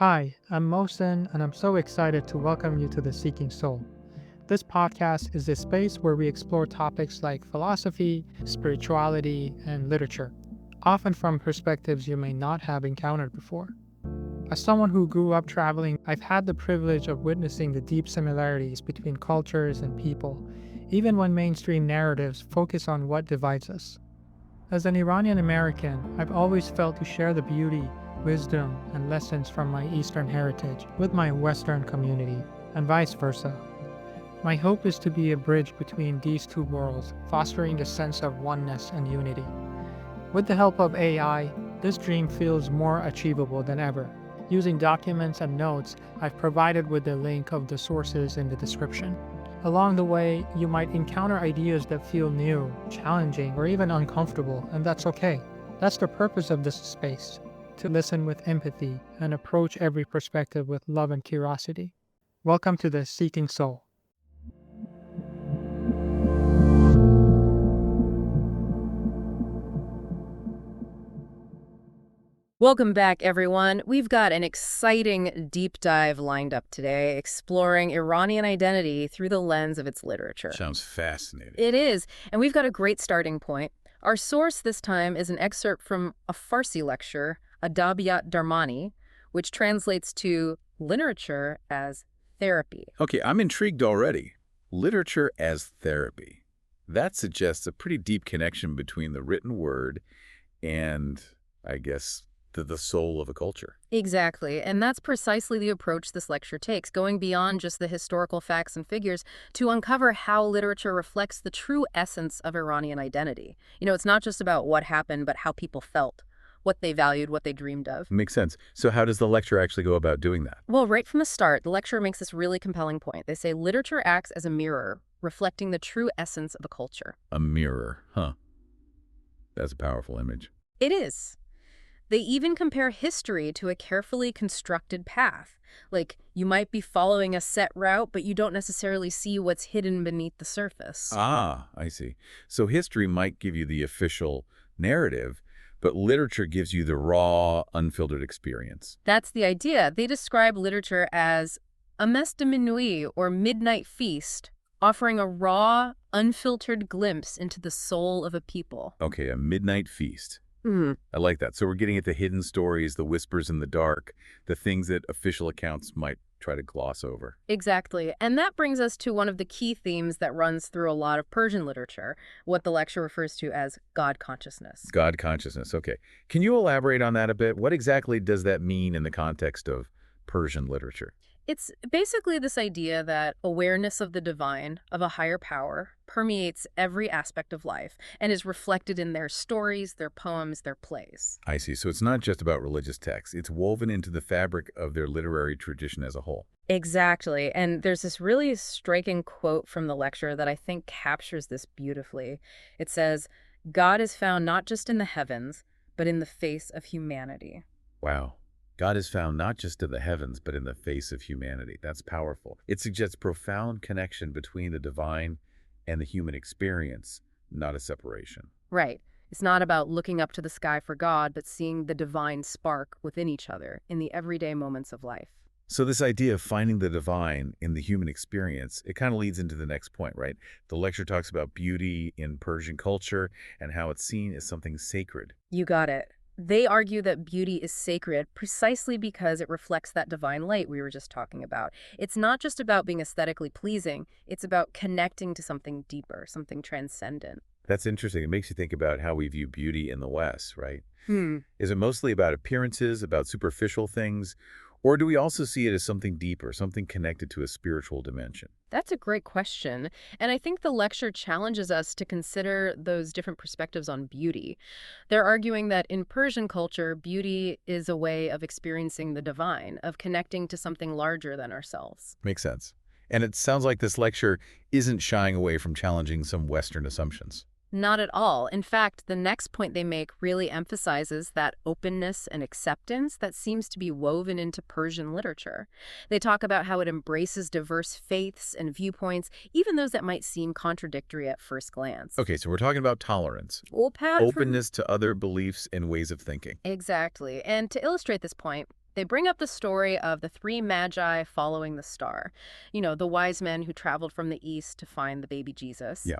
Hi, I'm Mohsen, and I'm so excited to welcome you to The Seeking Soul. This podcast is a space where we explore topics like philosophy, spirituality, and literature, often from perspectives you may not have encountered before. As someone who grew up traveling, I've had the privilege of witnessing the deep similarities between cultures and people, even when mainstream narratives focus on what divides us. As an Iranian American, I've always felt to share the beauty, wisdom, and lessons from my Eastern heritage with my Western community, and vice versa. My hope is to be a bridge between these two worlds, fostering the sense of oneness and unity. With the help of AI, this dream feels more achievable than ever. Using documents and notes, I've provided with the link of the sources in the description. Along the way, you might encounter ideas that feel new, challenging, or even uncomfortable, and that's okay. That's the purpose of this space, to listen with empathy and approach every perspective with love and curiosity. Welcome to the Seeking Soul. Welcome back, everyone. We've got an exciting deep dive lined up today, exploring Iranian identity through the lens of its literature. Sounds fascinating. It is, and we've got a great starting point. Our source this time is an excerpt from a Farsi lecture, Adabiyat Darmani, which translates to literature as therapy. Okay, I'm intrigued already. Literature as therapy. That suggests a pretty deep connection between the written word and, I guess, the soul of a culture. Exactly, and that's precisely the approach this lecture takes, going beyond just the historical facts and figures to uncover how literature reflects the true essence of Iranian identity. It's not just about what happened, but how people felt, what they valued, what they dreamed of. Makes sense. So how does the lecture actually go about doing that? Well, right from the start, the lecturer makes this really compelling point. They say literature acts as a mirror, reflecting the true essence of a culture. A mirror, huh? That's a powerful image. It is. They even compare history to a carefully constructed path. Like, you might be following a set route, but you don't necessarily see what's hidden beneath the surface. Ah, I see. So history might give you the official narrative, but literature gives you the raw, unfiltered experience. That's the idea. They describe literature as a messe de minuit, or midnight feast, offering a raw, unfiltered glimpse into the soul of a people. Okay, a midnight feast. I like that. So we're getting at the hidden stories, the whispers in the dark, the things that official accounts might try to gloss over. Exactly. And that brings us to one of the key themes that runs through a lot of Persian literature, what the lecture refers to as God consciousness. God consciousness. Okay. Can you elaborate on that a bit? What exactly does that mean in the context of Persian literature? It's basically this idea that awareness of the divine, of a higher power, permeates every aspect of life and is reflected in their stories, their poems, their plays. I see. So it's not just about religious texts. It's woven into the fabric of their literary tradition as a whole. Exactly. And there's this really striking quote from the lecture that I think captures this beautifully. It says, "God is found not just in the heavens, but in the face of humanity." Wow. God is found not just in the heavens, but in the face of humanity. That's powerful. It suggests profound connection between the divine and the human experience, not a separation. Right. It's not about looking up to the sky for God, but seeing the divine spark within each other in the everyday moments of life. So this idea of finding the divine in the human experience, it kind of leads into the next point, right? The lecture talks about beauty in Persian culture and how it's seen as something sacred. You got it. They argue that beauty is sacred precisely because it reflects that divine light we were just talking about. It's not just about being aesthetically pleasing, it's about connecting to something deeper, something transcendent. That's interesting. It makes you think about how we view beauty in the West, right? Is it mostly about appearances, about superficial things, or do we also see it as something deeper, something connected to a spiritual dimension? That's a great question. And I think the lecture challenges us to consider those different perspectives on beauty. They're arguing that in Persian culture, beauty is a way of experiencing the divine, of connecting to something larger than ourselves. Makes sense. And it sounds like this lecture isn't shying away from challenging some Western assumptions. Not at all. In fact, the next point they make really emphasizes that openness and acceptance that seems to be woven into Persian literature. They talk about how it embraces diverse faiths and viewpoints, even those that might seem contradictory at first glance. Okay, so we're talking about tolerance, Well, Pat, openness to other beliefs and ways of thinking. Exactly. And to illustrate this point, They bring up the story of the three magi following the star. The wise men who traveled from the east to find the baby Jesus. Yeah.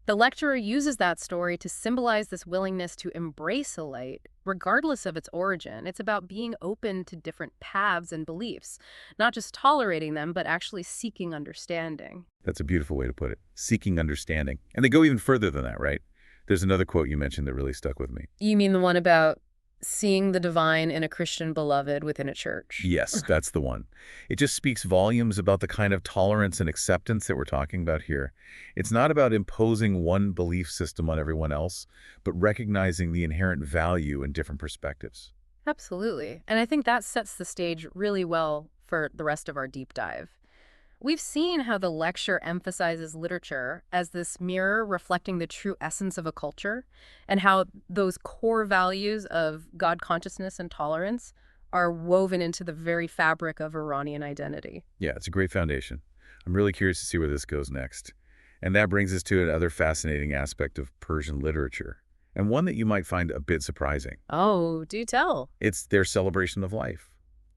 The lecturer uses that story to symbolize this willingness to embrace a light, regardless of its origin. It's about being open to different paths and beliefs, not just tolerating them, but actually seeking understanding. That's a beautiful way to put it. Seeking understanding. And they go even further than that, right? There's another quote you mentioned that really stuck with me. You mean the one about seeing the divine in a Christian beloved within a church? Yes, that's the one. It just speaks volumes about the kind of tolerance and acceptance that we're talking about here. It's not about imposing one belief system on everyone else, but recognizing the inherent value in different perspectives. Absolutely. And I think that sets the stage really well for the rest of our deep dive. We've seen how the lecture emphasizes literature as this mirror reflecting the true essence of a culture, and how those core values of God consciousness and tolerance are woven into the very fabric of Iranian identity. Yeah, it's a great foundation. I'm really curious to see where this goes next. And that brings us to another fascinating aspect of Persian literature, and one that you might find a bit surprising. Oh, do tell. It's their celebration of life,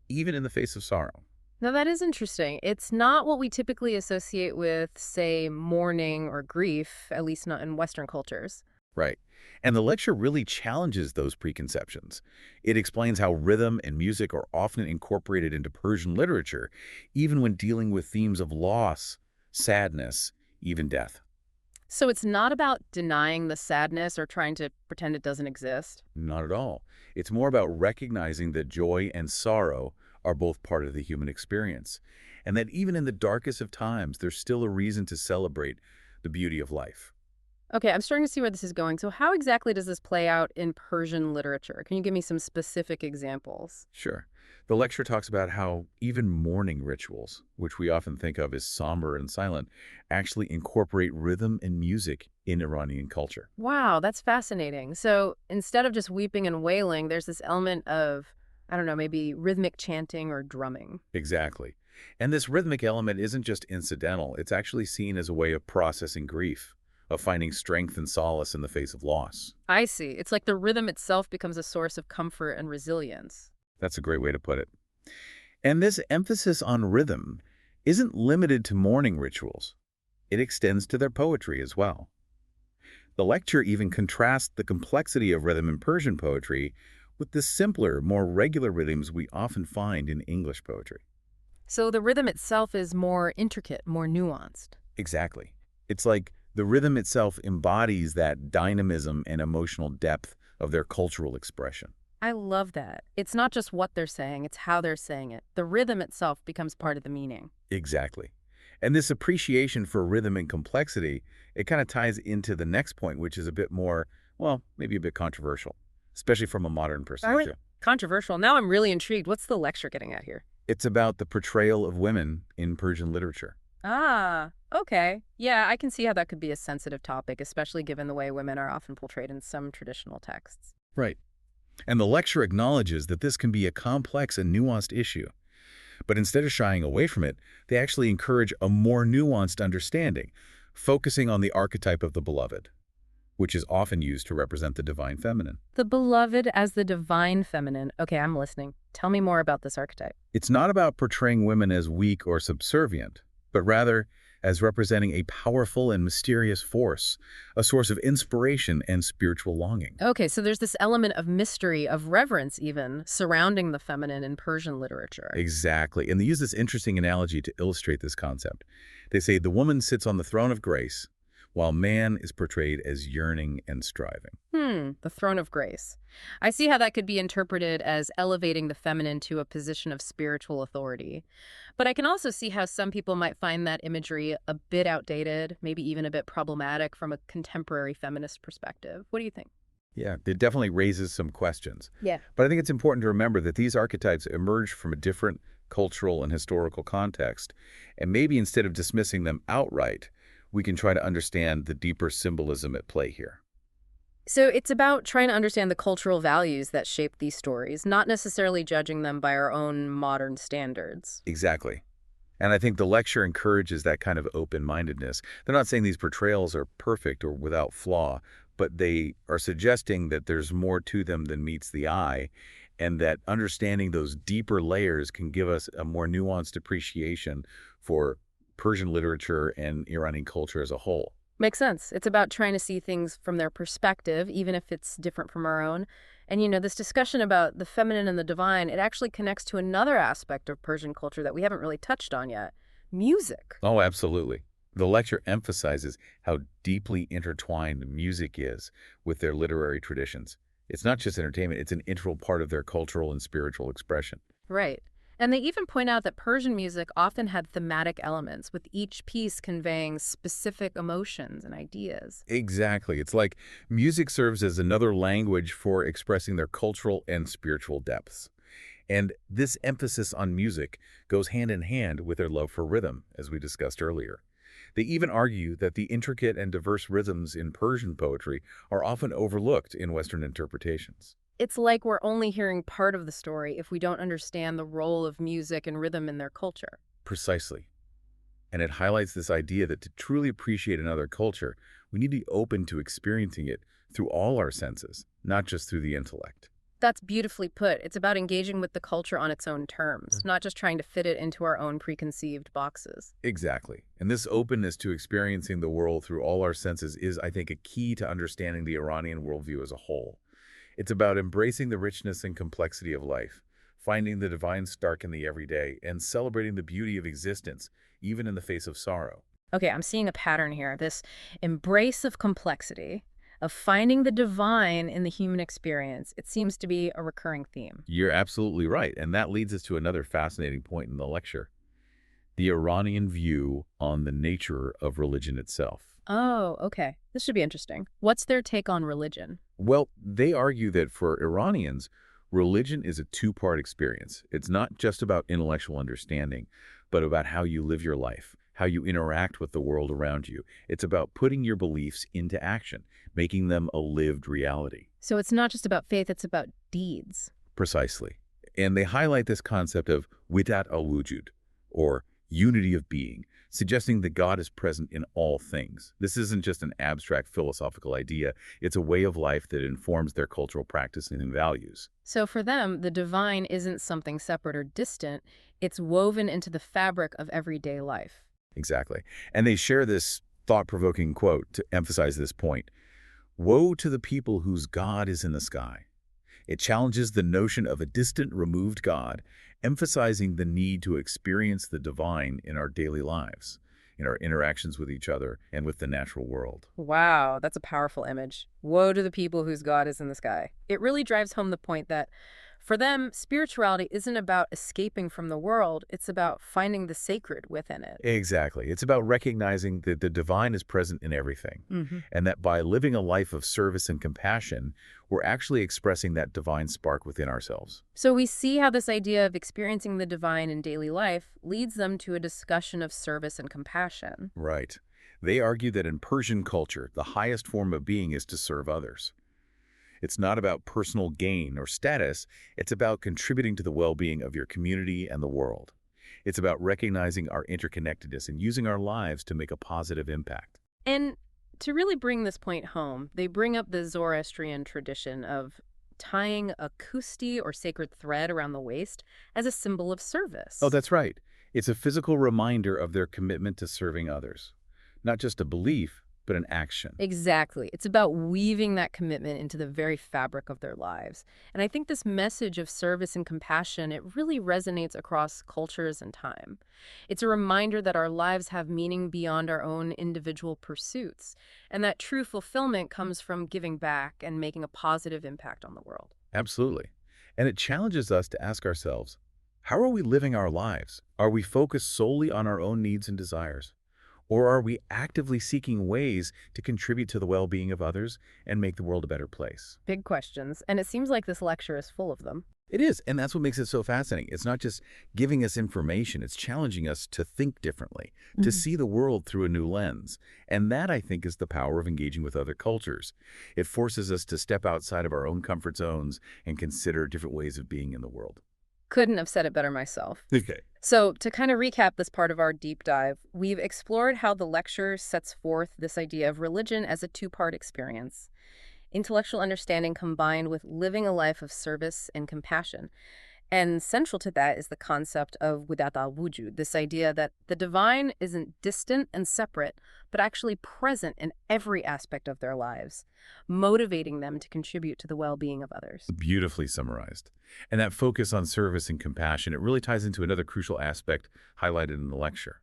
even in the face of sorrow. Now, that is interesting. It's not what we typically associate with, say, mourning or grief, at least not in Western cultures. Right. And the lecture really challenges those preconceptions. It explains how rhythm and music are often incorporated into Persian literature, even when dealing with themes of loss, sadness, even death. So it's not about denying the sadness or trying to pretend it doesn't exist? Not at all. It's more about recognizing that joy and sorrow are both part of the human experience, and that even in the darkest of times, there's still a reason to celebrate the beauty of life. Okay, I'm starting to see where this is going. So how exactly does this play out in Persian literature? Can you give me some specific examples? Sure. The lecture talks about how even mourning rituals, which we often think of as somber and silent, actually incorporate rhythm and music in Iranian culture. Wow, that's fascinating. So instead of just weeping and wailing, there's this element of, I don't know, maybe rhythmic chanting or drumming. Exactly. And this rhythmic element isn't just incidental. It's actually seen as a way of processing grief, of finding strength and solace in the face of loss. I see. It's like the rhythm itself becomes a source of comfort and resilience. That's a great way to put it. And this emphasis on rhythm isn't limited to mourning rituals. It extends to their poetry as well. The lecture even contrasts the complexity of rhythm in Persian poetry with the simpler, more regular rhythms we often find in English poetry. So the rhythm itself is more intricate, more nuanced. Exactly. It's like the rhythm itself embodies that dynamism and emotional depth of their cultural expression. I love that. It's not just what they're saying, it's how they're saying it. The rhythm itself becomes part of the meaning. Exactly. And this appreciation for rhythm and complexity, it kind of ties into the next point, which is a bit more, well, maybe a bit controversial, especially from a modern perspective. Controversial. Now I'm really intrigued. What's the lecture getting at here? It's about the portrayal of women in Persian literature. Ah, okay. Yeah, I can see how that could be a sensitive topic, especially given the way women are often portrayed in some traditional texts. Right. And the lecture acknowledges that this can be a complex and nuanced issue. But instead of shying away from it, they actually encourage a more nuanced understanding, focusing on the archetype of the beloved, which is often used to represent the divine feminine. The beloved as the divine feminine. Okay, I'm listening. Tell me more about this archetype. It's not about portraying women as weak or subservient, but rather as representing a powerful and mysterious force, a source of inspiration and spiritual longing. Okay, so there's this element of mystery, of reverence even, surrounding the feminine in Persian literature. Exactly. And they use this interesting analogy to illustrate this concept. They say the woman sits on the throne of grace, while man is portrayed as yearning and striving. The throne of grace. I see how that could be interpreted as elevating the feminine to a position of spiritual authority. But I can also see how some people might find that imagery a bit outdated, maybe even a bit problematic from a contemporary feminist perspective. What do you think? Yeah, it definitely raises some questions. Yeah. But I think it's important to remember that these archetypes emerge from a different cultural and historical context. And maybe instead of dismissing them outright, we can try to understand the deeper symbolism at play here. So it's about trying to understand the cultural values that shape these stories, not necessarily judging them by our own modern standards. Exactly. And I think the lecture encourages that kind of open-mindedness. They're not saying these portrayals are perfect or without flaw, but they are suggesting that there's more to them than meets the eye, and that understanding those deeper layers can give us a more nuanced appreciation for Persian literature and Iranian culture as a whole. Makes sense. It's about trying to see things from their perspective, even if it's different from our own. And this discussion about the feminine and the divine, it actually connects to another aspect of Persian culture that we haven't really touched on yet: music. Oh, absolutely. The lecture emphasizes how deeply intertwined music is with their literary traditions. It's not just entertainment, it's an integral part of their cultural and spiritual expression. Right. And they even point out that Persian music often had thematic elements, with each piece conveying specific emotions and ideas. Exactly. It's like music serves as another language for expressing their cultural and spiritual depths. And this emphasis on music goes hand in hand with their love for rhythm, as we discussed earlier. They even argue that the intricate and diverse rhythms in Persian poetry are often overlooked in Western interpretations. It's like we're only hearing part of the story if we don't understand the role of music and rhythm in their culture. Precisely. And it highlights this idea that to truly appreciate another culture, we need to be open to experiencing it through all our senses, not just through the intellect. That's beautifully put. It's about engaging with the culture on its own terms, not just trying to fit it into our own preconceived boxes. Exactly. And this openness to experiencing the world through all our senses is, I think, a key to understanding the Iranian worldview as a whole. It's about embracing the richness and complexity of life, finding the divine stark in the everyday, and celebrating the beauty of existence, even in the face of sorrow. Okay, I'm seeing a pattern here. This embrace of complexity, of finding the divine in the human experience. It seems to be a recurring theme. You're absolutely right, and that leads us to another fascinating point in the lecture: the Iranian view on the nature of religion itself. Oh, okay. This should be interesting. What's their take on religion? Well, they argue that for Iranians, religion is a two-part experience. It's not just about intellectual understanding, but about how you live your life, how you interact with the world around you. It's about putting your beliefs into action, making them a lived reality. So it's not just about faith, it's about deeds. Precisely. And they highlight this concept of widat al-wujud, or unity of being, suggesting that God is present in all things. This isn't just an abstract philosophical idea. It's a way of life that informs their cultural practice and values. So for them, the divine isn't something separate or distant. It's woven into the fabric of everyday life. Exactly. And they share this thought-provoking quote to emphasize this point: "Woe to the people whose God is in the sky." It challenges the notion of a distant, removed God, emphasizing the need to experience the divine in our daily lives, in our interactions with each other and with the natural world. Wow, that's a powerful image. Woe to the people whose God is in the sky. It really drives home the point that for them, spirituality isn't about escaping from the world, it's about finding the sacred within it. Exactly. It's about recognizing that the divine is present in everything, and that by living a life of service and compassion, we're actually expressing that divine spark within ourselves. So we see how this idea of experiencing the divine in daily life leads them to a discussion of service and compassion. Right. They argue that in Persian culture, the highest form of being is to serve others. It's not about personal gain or status. It's about contributing to the well-being of your community and the world. It's about recognizing our interconnectedness and using our lives to make a positive impact. And to really bring this point home, they bring up the Zoroastrian tradition of tying a kusti or sacred thread around the waist as a symbol of service. Oh, that's right. It's a physical reminder of their commitment to serving others. Not just a belief, but an action. Exactly. It's about weaving that commitment into the very fabric of their lives. And I think this message of service and compassion, it really resonates across cultures and time. It's a reminder that our lives have meaning beyond our own individual pursuits, and that true fulfillment comes from giving back and making a positive impact on the world. Absolutely. And it challenges us to ask ourselves, how are we living our lives? Are we focused solely on our own needs and desires? Or are we actively seeking ways to contribute to the well-being of others and make the world a better place? Big questions, and it seems like this lecture is full of them. It is, and that's what makes it so fascinating. It's not just giving us information, it's challenging us to think differently, to see the world through a new lens. And that, I think, is the power of engaging with other cultures. It forces us to step outside of our own comfort zones and consider different ways of being in the world. Couldn't have said it better myself. Okay. So to kind of recap this part of our deep dive, we've explored how the lecture sets forth this idea of religion as a two-part experience. Intellectual understanding combined with living a life of service and compassion. And central to that is the concept of Widat al-Wujud, this idea that the divine isn't distant and separate, but actually present in every aspect of their lives, motivating them to contribute to the well-being of others. Beautifully summarized. And that focus on service and compassion, it really ties into another crucial aspect highlighted in the lecture: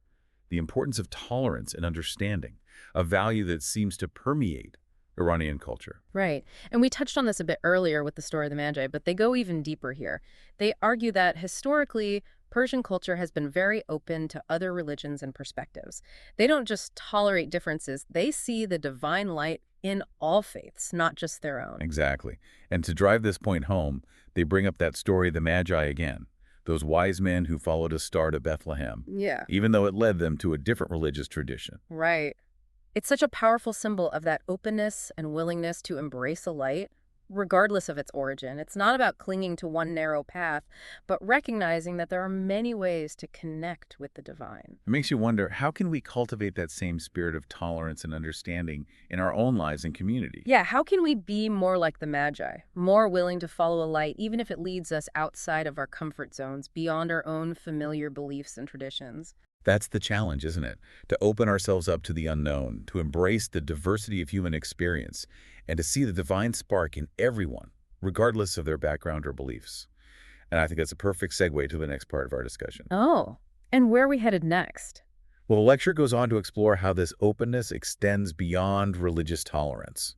the importance of tolerance and understanding, a value that seems to permeate Iranian culture. Right. And we touched on this a bit earlier with the story of the Magi, but they go even deeper here. They argue that historically, Persian culture has been very open to other religions and perspectives. They don't just tolerate differences, they see the divine light in all faiths, not just their own. Exactly. And to drive this point home, they bring up that story of the Magi again, those wise men who followed a star to Bethlehem, Yeah. even though it led them to a different religious tradition. Right. It's such a powerful symbol of that openness and willingness to embrace a light, regardless of its origin. It's not about clinging to one narrow path, but recognizing that there are many ways to connect with the divine. It makes you wonder, how can we cultivate that same spirit of tolerance and understanding in our own lives and community? Yeah, how can we be more like the Magi, more willing to follow a light, even if it leads us outside of our comfort zones, beyond our own familiar beliefs and traditions? That's the challenge, isn't it? To open ourselves up to the unknown, to embrace the diversity of human experience, and to see the divine spark in everyone, regardless of their background or beliefs. And I think that's a perfect segue to the next part of our discussion. Oh, and where are we headed next? Well, the lecture goes on to explore how this openness extends beyond religious tolerance.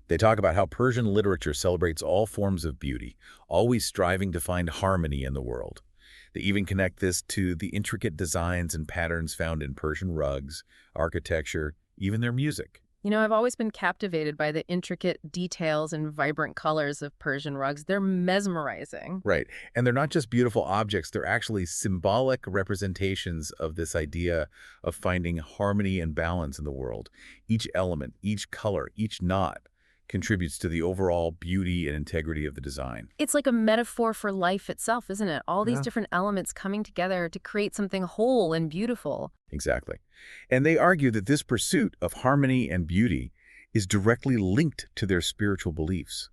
They talk about how Persian literature celebrates all forms of beauty, always striving to find harmony in the world. They even connect this to the intricate designs and patterns found in Persian rugs, architecture, even their music. You know, I've always been captivated by the intricate details and vibrant colors of Persian rugs. They're mesmerizing. Right. And they're not just beautiful objects, they're actually symbolic representations of this idea of finding harmony and balance in the world. Each element, each color, each knot contributes to the overall beauty and integrity of the design. It's like a metaphor for life itself, isn't it? All these Yeah. different elements coming together to create something whole and beautiful. Exactly. And they argue that this pursuit of harmony and beauty is directly linked to their spiritual beliefs.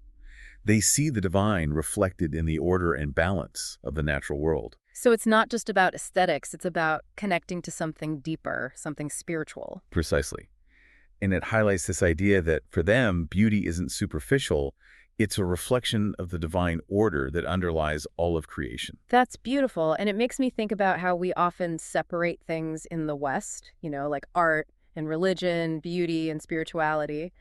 They see the divine reflected in the order and balance of the natural world. So it's not just about aesthetics, it's about connecting to something deeper, something spiritual. Precisely. And it highlights this idea that for them, beauty isn't superficial, it's a reflection of the divine order that underlies all of creation. That's beautiful. And it makes me think about how we often separate things in the West, like art and religion, beauty and spirituality.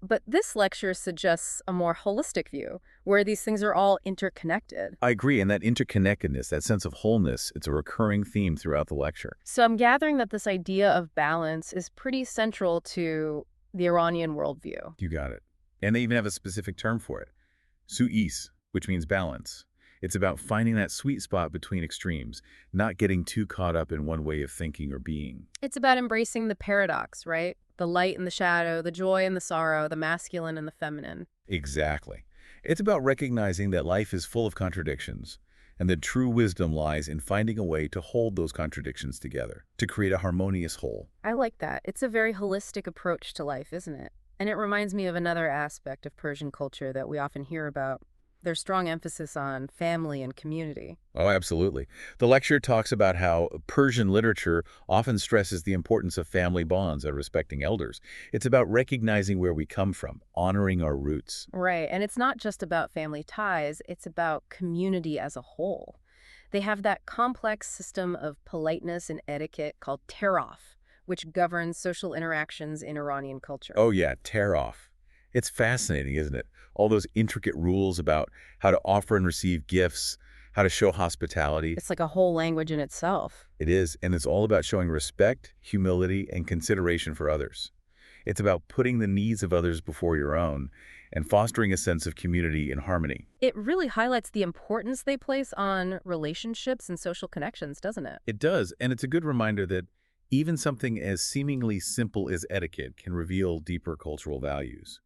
But this lecture suggests a more holistic view, where these things are all interconnected. I agree, and that interconnectedness, that sense of wholeness, it's a recurring theme throughout the lecture. So I'm gathering that this idea of balance is pretty central to the Iranian worldview. You got it. And they even have a specific term for it, su'is, which means balance. It's about finding that sweet spot between extremes, not getting too caught up in one way of thinking or being. It's about embracing the paradox, right? The light and the shadow, the joy and the sorrow, the masculine and the feminine. Exactly. It's about recognizing that life is full of contradictions, and that true wisdom lies in finding a way to hold those contradictions together, to create a harmonious whole. I like that. It's a very holistic approach to life, isn't it? And it reminds me of another aspect of Persian culture that we often hear about. Their strong emphasis on family and community. Oh, absolutely. The lecture talks about how Persian literature often stresses the importance of family bonds and respecting elders. It's about recognizing where we come from, honoring our roots. Right, and it's not just about family ties, it's about community as a whole. They have that complex system of politeness and etiquette called taraf, which governs social interactions in Iranian culture. Oh yeah, tear off. It's fascinating, isn't it? All those intricate rules about how to offer and receive gifts, how to show hospitality. It's like a whole language in itself. It is, and it's all about showing respect, humility, and consideration for others. It's about putting the needs of others before your own and fostering a sense of community and harmony. It really highlights the importance they place on relationships and social connections, doesn't it? It does, and it's a good reminder that even something as seemingly simple as etiquette can reveal deeper cultural values.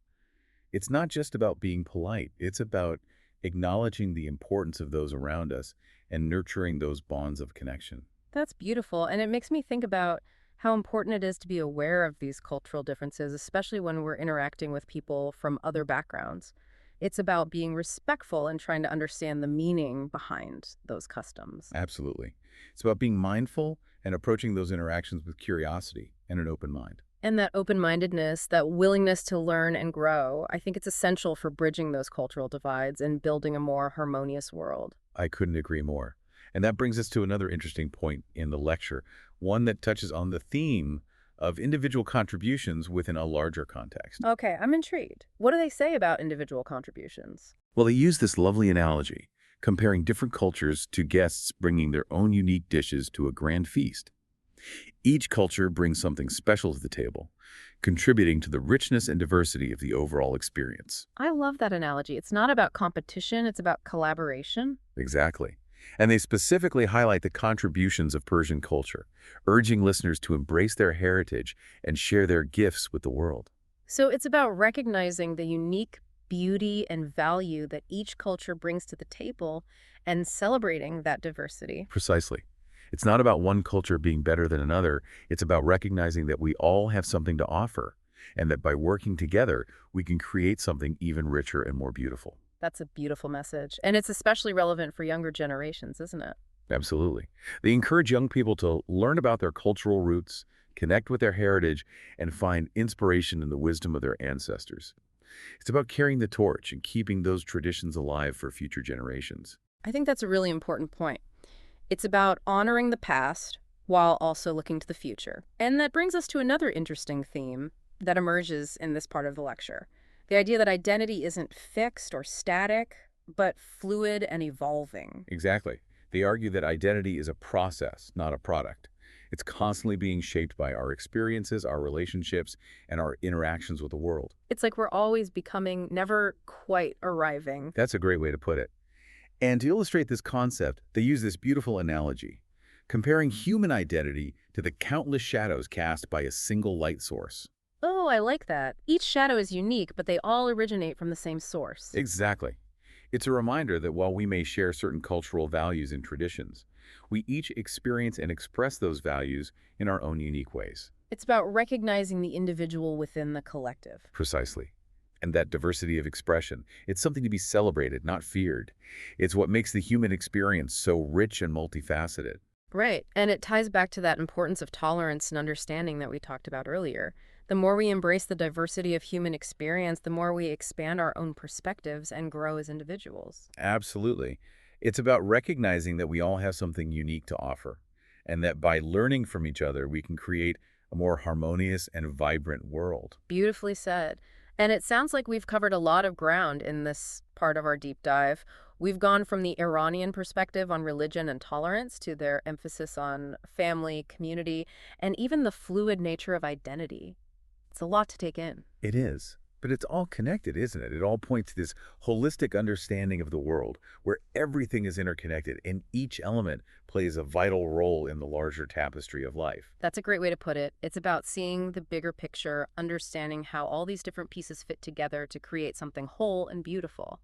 It's not just about being polite. It's about acknowledging the importance of those around us and nurturing those bonds of connection. That's beautiful. And it makes me think about how important it is to be aware of these cultural differences, especially when we're interacting with people from other backgrounds. It's about being respectful and trying to understand the meaning behind those customs. Absolutely. It's about being mindful and approaching those interactions with curiosity and an open mind. And that open-mindedness, that willingness to learn and grow, I think it's essential for bridging those cultural divides and building a more harmonious world. I couldn't agree more. And that brings us to another interesting point in the lecture, one that touches on the theme of individual contributions within a larger context. Okay, I'm intrigued. What do they say about individual contributions? Well, they use this lovely analogy, comparing different cultures to guests bringing their own unique dishes to a grand feast. Each culture brings something special to the table, contributing to the richness and diversity of the overall experience. I love that analogy. It's not about competition, it's about collaboration. Exactly. And they specifically highlight the contributions of Persian culture, urging listeners to embrace their heritage and share their gifts with the world. So it's about recognizing the unique beauty and value that each culture brings to the table and celebrating that diversity. Precisely. It's not about one culture being better than another. It's about recognizing that we all have something to offer, and that by working together, we can create something even richer and more beautiful. That's a beautiful message. And it's especially relevant for younger generations, isn't it? Absolutely. They encourage young people to learn about their cultural roots, connect with their heritage, and find inspiration in the wisdom of their ancestors. It's about carrying the torch and keeping those traditions alive for future generations. I think that's a really important point. It's about honoring the past while also looking to the future. And that brings us to another interesting theme that emerges in this part of the lecture. The idea that identity isn't fixed or static, but fluid and evolving. Exactly. They argue that identity is a process, not a product. It's constantly being shaped by our experiences, our relationships, and our interactions with the world. It's like we're always becoming, never quite arriving. That's a great way to put it. And to illustrate this concept, they use this beautiful analogy, comparing human identity to the countless shadows cast by a single light source. Oh, I like that. Each shadow is unique, but they all originate from the same source. Exactly. It's a reminder that while we may share certain cultural values and traditions, we each experience and express those values in our own unique ways. It's about recognizing the individual within the collective. Precisely. And that diversity of expression, it's something to be celebrated, not feared. It's what makes the human experience so rich and multifaceted. Right. And it ties back to that importance of tolerance and understanding that we talked about earlier. The more we embrace the diversity of human experience, the more we expand our own perspectives and grow as individuals. Absolutely. It's about recognizing that we all have something unique to offer, and that by learning from each other, we can create a more harmonious and vibrant world. Beautifully said. And it sounds like we've covered a lot of ground in this part of our deep dive. We've gone from the Iranian perspective on religion and tolerance to their emphasis on family, community, and even the fluid nature of identity. It's a lot to take in. It is. But it's all connected, isn't it? It all points to this holistic understanding of the world, where everything is interconnected and each element plays a vital role in the larger tapestry of life. That's a great way to put it. It's about seeing the bigger picture, understanding how all these different pieces fit together to create something whole and beautiful.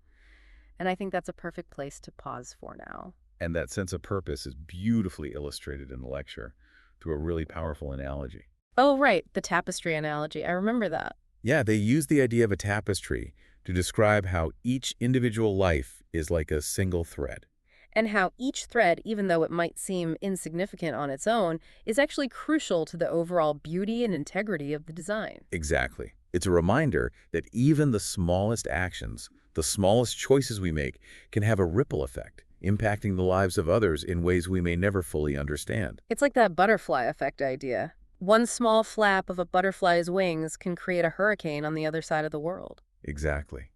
And I think that's a perfect place to pause for now. And that sense of purpose is beautifully illustrated in the lecture through a really powerful analogy. Oh, right, the tapestry analogy. I remember that. Yeah, they use the idea of a tapestry to describe how each individual life is like a single thread. And how each thread, even though it might seem insignificant on its own, is actually crucial to the overall beauty and integrity of the design. Exactly. It's a reminder that even the smallest actions, the smallest choices we make, can have a ripple effect, impacting the lives of others in ways we may never fully understand. It's like that butterfly effect idea. One small flap of a butterfly's wings can create a hurricane on the other side of the world. Exactly.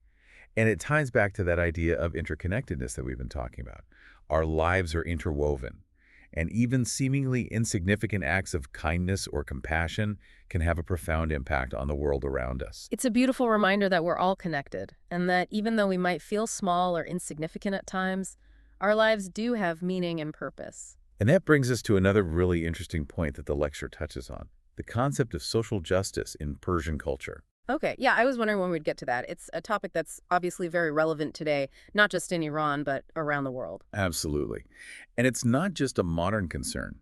And it ties back to that idea of interconnectedness that we've been talking about. Our lives are interwoven, and even seemingly insignificant acts of kindness or compassion can have a profound impact on the world around us. It's a beautiful reminder that we're all connected, and that even though we might feel small or insignificant at times, our lives do have meaning and purpose. And that brings us to another really interesting point that the lecture touches on, the concept of social justice in Persian culture. Okay, yeah, I was wondering when we'd get to that. It's a topic that's obviously very relevant today, not just in Iran, but around the world. Absolutely. And it's not just a modern concern.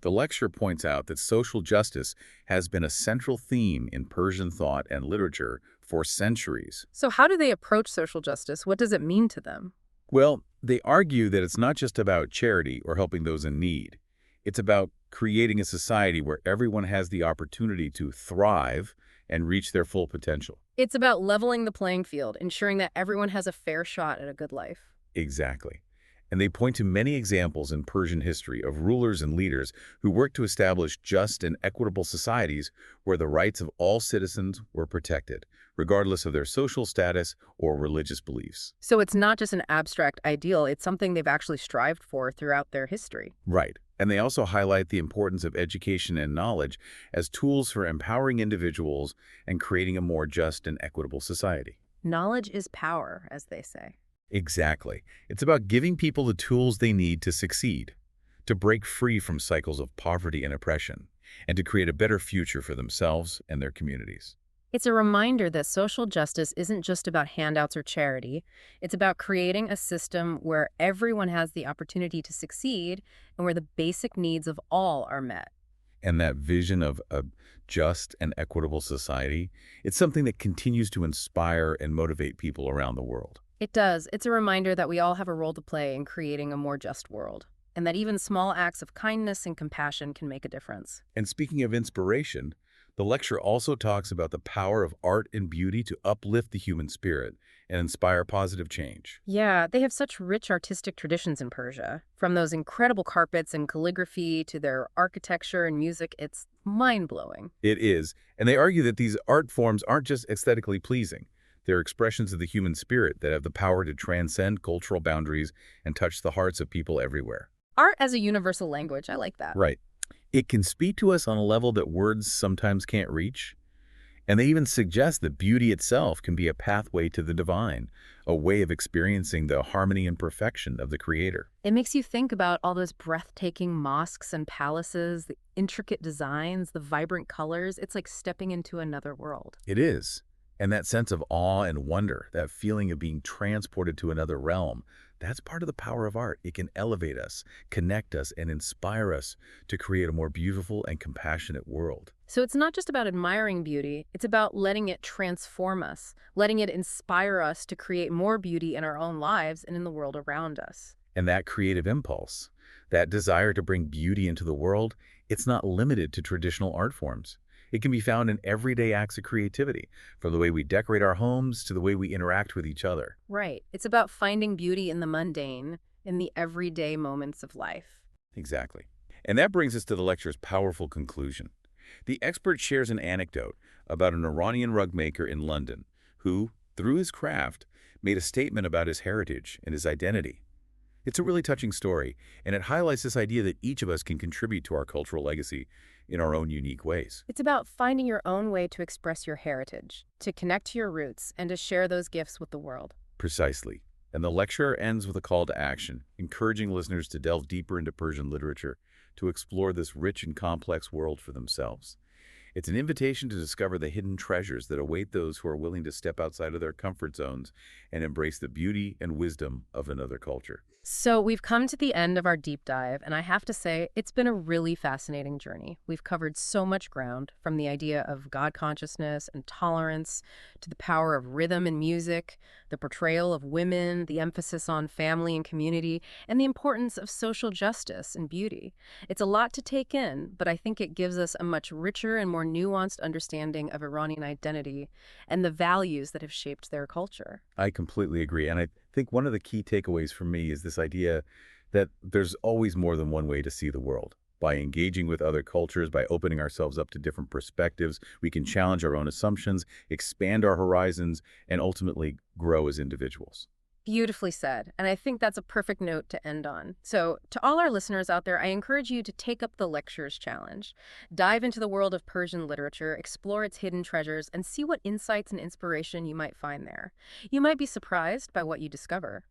The lecture points out that social justice has been a central theme in Persian thought and literature for centuries. So how do they approach social justice? What does it mean to them? Well, they argue that it's not just about charity or helping those in need. It's about creating a society where everyone has the opportunity to thrive and reach their full potential. It's about leveling the playing field, ensuring that everyone has a fair shot at a good life. Exactly. And they point to many examples in Persian history of rulers and leaders who worked to establish just and equitable societies where the rights of all citizens were protected, regardless of their social status or religious beliefs. So it's not just an abstract ideal, it's something they've actually strived for throughout their history. Right. And they also highlight the importance of education and knowledge as tools for empowering individuals and creating a more just and equitable society. Knowledge is power, as they say. Exactly. It's about giving people the tools they need to succeed, to break free from cycles of poverty and oppression, and to create a better future for themselves and their communities. It's a reminder that social justice isn't just about handouts or charity. It's about creating a system where everyone has the opportunity to succeed and where the basic needs of all are met. And that vision of a just and equitable society, it's something that continues to inspire and motivate people around the world. It does. It's a reminder that we all have a role to play in creating a more just world, and that even small acts of kindness and compassion can make a difference. And speaking of inspiration, the lecture also talks about the power of art and beauty to uplift the human spirit and inspire positive change. Yeah, they have such rich artistic traditions in Persia. From those incredible carpets and calligraphy to their architecture and music, it's mind-blowing. It is, and they argue that these art forms aren't just aesthetically pleasing. They're expressions of the human spirit that have the power to transcend cultural boundaries and touch the hearts of people everywhere. Art as a universal language, I like that. Right. It can speak to us on a level that words sometimes can't reach. And they even suggest that beauty itself can be a pathway to the divine, a way of experiencing the harmony and perfection of the Creator. It makes you think about all those breathtaking mosques and palaces, the intricate designs, the vibrant colors. It's like stepping into another world. It is. And that sense of awe and wonder, that feeling of being transported to another realm, that's part of the power of art. It can elevate us, connect us, and inspire us to create a more beautiful and compassionate world. So it's not just about admiring beauty, it's about letting it transform us, letting it inspire us to create more beauty in our own lives and in the world around us. And that creative impulse, that desire to bring beauty into the world, it's not limited to traditional art forms. It can be found in everyday acts of creativity, from the way we decorate our homes to the way we interact with each other. Right. It's about finding beauty in the mundane, in the everyday moments of life. Exactly. And that brings us to the lecture's powerful conclusion. The expert shares an anecdote about an Iranian rug maker in London who, through his craft, made a statement about his heritage and his identity. It's a really touching story, and it highlights this idea that each of us can contribute to our cultural legacy in our own unique ways. It's about finding your own way to express your heritage, to connect to your roots, and to share those gifts with the world. Precisely. And the lecture ends with a call to action, encouraging listeners to delve deeper into Persian literature, to explore this rich and complex world for themselves. It's an invitation to discover the hidden treasures that await those who are willing to step outside of their comfort zones and embrace the beauty and wisdom of another culture. So we've come to the end of our deep dive, and I have to say, it's been a really fascinating journey. We've covered so much ground, from the idea of God consciousness and tolerance, to the power of rhythm and music, the portrayal of women, the emphasis on family and community, and the importance of social justice and beauty. It's a lot to take in, but I think it gives us a much richer and more nuanced understanding of Iranian identity and the values that have shaped their culture. I completely agree. And I think one of the key takeaways for me is this idea that there's always more than one way to see the world. By engaging with other cultures, by opening ourselves up to different perspectives, we can challenge our own assumptions, expand our horizons, and ultimately grow as individuals. Beautifully said, and I think that's a perfect note to end on. So, to all our listeners out there, I encourage you to take up the lecture's challenge. Dive into the world of Persian literature, explore its hidden treasures, and see what insights and inspiration you might find there. You might be surprised by what you discover.